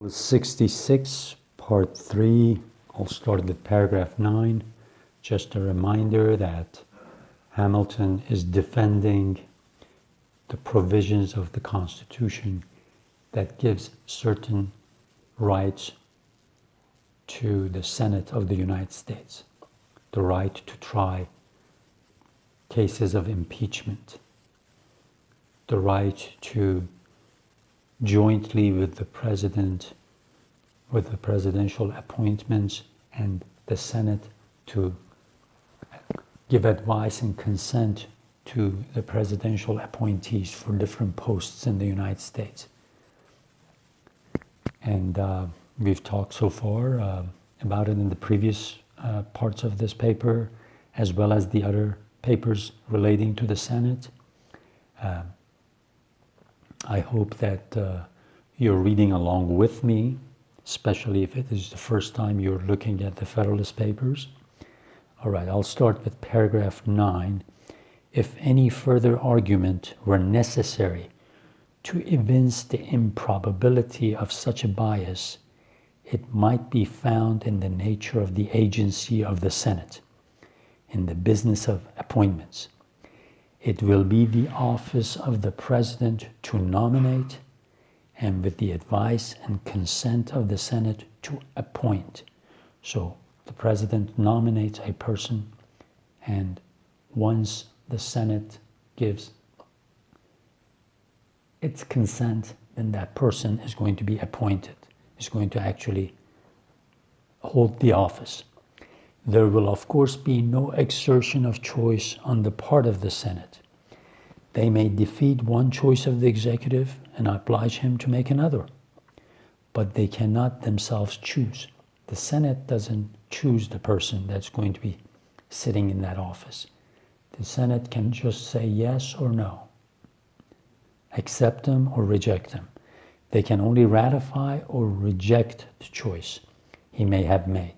66, Part 3. I'll start with paragraph 9. Just a reminder that Hamilton is defending the provisions of the Constitution that gives certain rights to the Senate of the United States. The right to try cases of impeachment. The right to jointly with the president, with the presidential appointments and the Senate to give advice and consent to the presidential appointees for different posts in the United States. And we've talked so far about it in the previous parts of this paper, as well as the other papers relating to the Senate. I hope that you're reading along with me, especially if it is the first time you're looking at the Federalist Papers. All right, I'll start with paragraph 9. If any further argument were necessary to evince the improbability of such a bias, it might be found in the nature of the agency of the Senate, in the business of appointments. It will be the office of the President to nominate, and with the advice and consent of the Senate to appoint. So the President nominates a person, and once the Senate gives its consent, then that person is going to be appointed, is going to actually hold the office. There will, of course, be no exertion of choice on the part of the Senate. They may defeat one choice of the executive and oblige him to make another, but they cannot themselves choose. The Senate doesn't choose the person that's going to be sitting in that office. The Senate can just say yes or no, accept him or reject him. They can only ratify or reject the choice he may have made.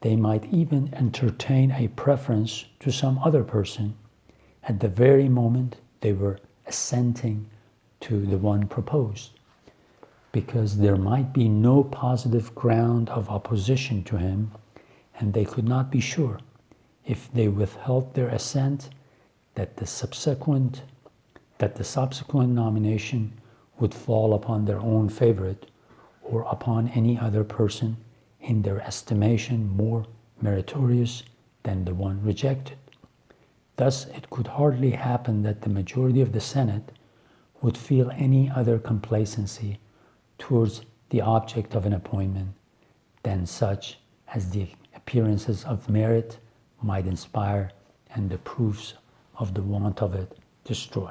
They might even entertain a preference to some other person at the very moment they were assenting to the one proposed, because there might be no positive ground of opposition to him, and they could not be sure, if they withheld their assent, that the subsequent nomination would fall upon their own favorite or upon any other person in their estimation more meritorious than the one rejected. Thus, it could hardly happen that the majority of the Senate would feel any other complacency towards the object of an appointment than such as the appearances of merit might inspire and the proofs of the want of it destroy.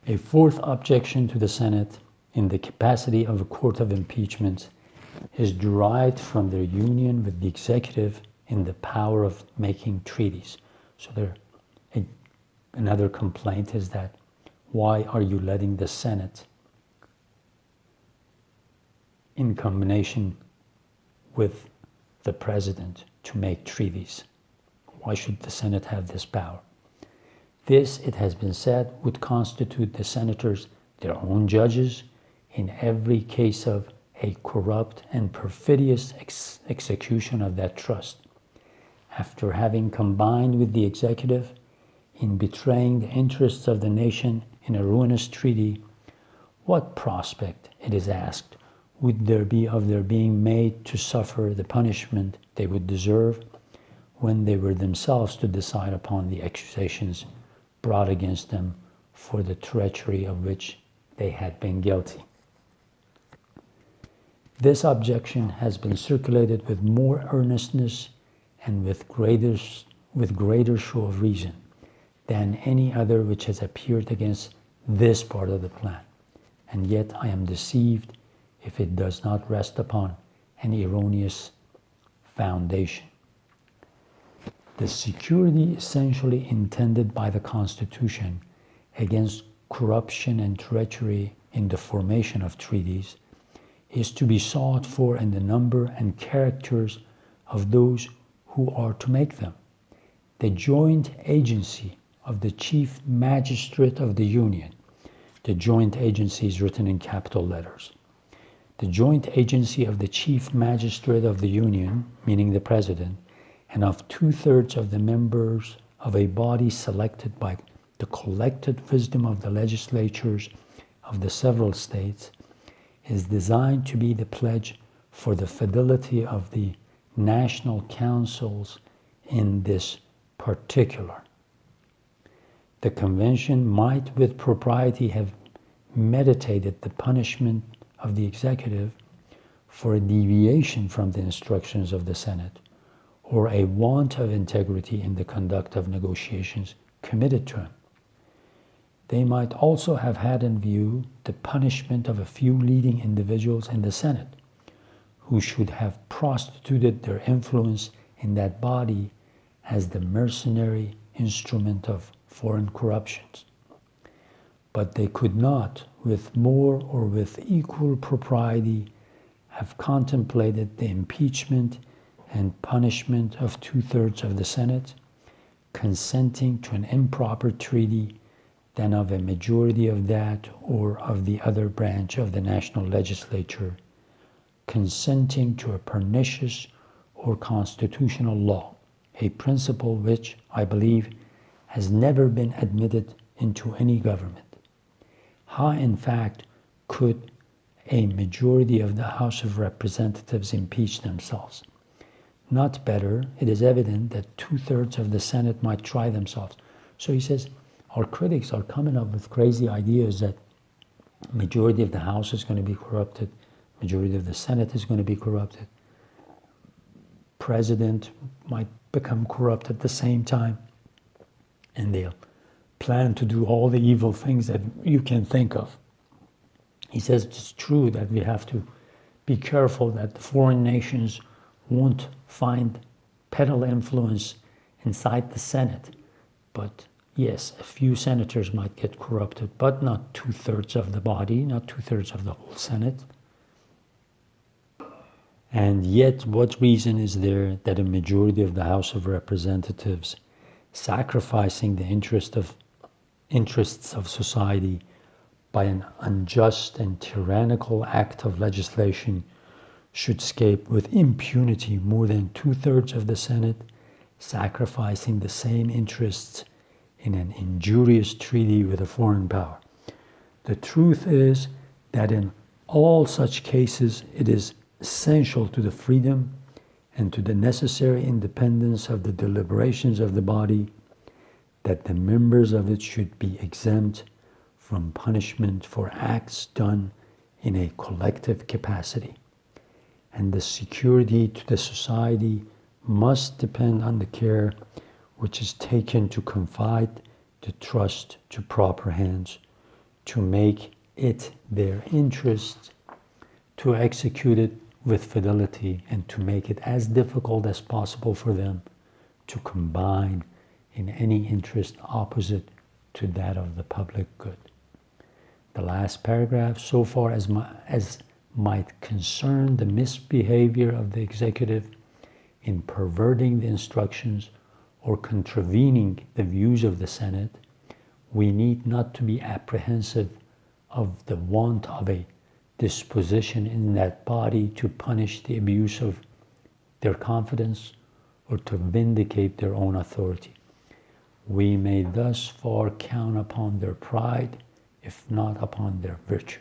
A fourth objection to the Senate in the capacity of a court of impeachment is derived from their union with the executive in the power of making treaties. So another complaint is that, why are you letting the Senate, in combination with the President, to make treaties? Why should the Senate have this power? This, it has been said, would constitute the senators their own judges in every case of a corrupt and perfidious execution of that trust. After having combined with the executive in betraying the interests of the nation in a ruinous treaty, what prospect, it is asked, would there be of their being made to suffer the punishment they would deserve when they were themselves to decide upon the accusations brought against them for the treachery of which they had been guilty? This objection has been circulated with more earnestness and with greater show of reason than any other which has appeared against this part of the plan. And yet I am deceived if it does not rest upon an erroneous foundation. The security essentially intended by the Constitution against corruption and treachery in the formation of treaties is to be sought for in the number and characters of those who are to make them. The joint agency of the Chief Magistrate of the Union the joint agencies written in capital letters. The joint agency of the chief magistrate of the Union, meaning the President, and of 2/3 of the members of a body selected by the collected wisdom of the legislatures of the several states, is designed to be the pledge for the fidelity of the national councils in this particular. The convention might with propriety have meditated the punishment of the executive for a deviation from the instructions of the Senate, or a want of integrity in the conduct of negotiations committed to him. They might also have had in view the punishment of a few leading individuals in the Senate, who should have prostituted their influence in that body as the mercenary instrument of foreign corruptions. But they could not, with more or with equal propriety, have contemplated the impeachment and punishment of 2/3 of the Senate, consenting to an improper treaty, than of a majority of that or of the other branch of the national legislature, consenting to a pernicious or constitutional law, a principle which, I believe, has never been admitted into any government. How, in fact, could a majority of the House of Representatives impeach themselves? Not better. It is evident that 2/3 of the Senate might try themselves. So he says, our critics are coming up with crazy ideas that majority of the House is going to be corrupted, majority of the Senate is going to be corrupted, President might become corrupt at the same time, and they'll plan to do all the evil things that you can think of. He says it's true that we have to be careful that the foreign nations won't find pedal influence inside the Senate, but yes, a few senators might get corrupted, but not 2/3 of the body, not 2/3 of the whole Senate. And yet, what reason is there that a majority of the House of Representatives, sacrificing the interests of society by an unjust and tyrannical act of legislation, should escape with impunity more than 2/3 of the Senate, sacrificing the same interests in an injurious treaty with a foreign power? The truth is that in all such cases, it is essential to the freedom and to the necessary independence of the deliberations of the body that the members of it should be exempt from punishment for acts done in a collective capacity. And the security to the society must depend on the care which is taken to confide the trust to proper hands, to make it their interest to execute it with fidelity, and to make it as difficult as possible for them to combine in any interest opposite to that of the public good. The last paragraph, so far as might concern the misbehavior of the executive in perverting the instructions or contravening the views of the Senate, we need not to be apprehensive of the want of a disposition in that body to punish the abuse of their confidence or to vindicate their own authority. We may thus far count upon their pride, if not upon their virtue.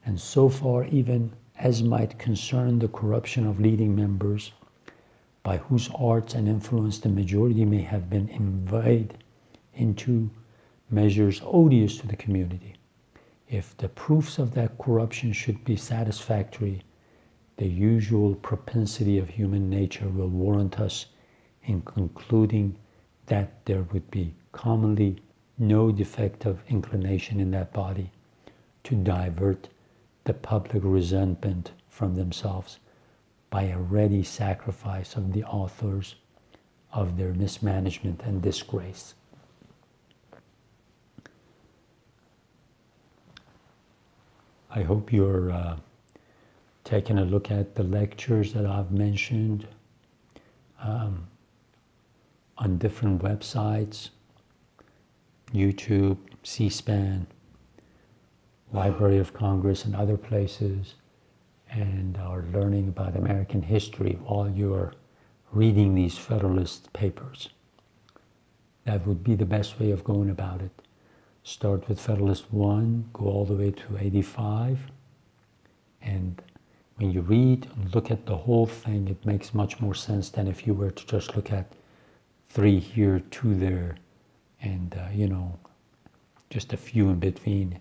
And so far, even as might concern the corruption of leading members, by whose arts and influence the majority may have been inveigled into measures odious to the community, if the proofs of that corruption should be satisfactory, the usual propensity of human nature will warrant us in concluding that there would be commonly no defective inclination in that body to divert the public resentment from themselves by a ready sacrifice of the authors of their mismanagement and disgrace. I hope you're taking a look at the lectures that I've mentioned on different websites, YouTube, C-SPAN, Library of Congress and other places, and are learning about American history while you're reading these Federalist Papers. That would be the best way of going about it. Start with Federalist 1, go all the way to 85, and when you read and look at the whole thing, it makes much more sense than if you were to just look at 3 here, 2 there, and just a few in between.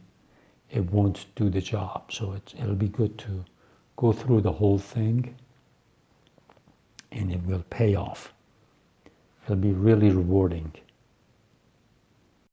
It won't do the job. So it'll be good to go through the whole thing, and it will pay off. It'll be really rewarding.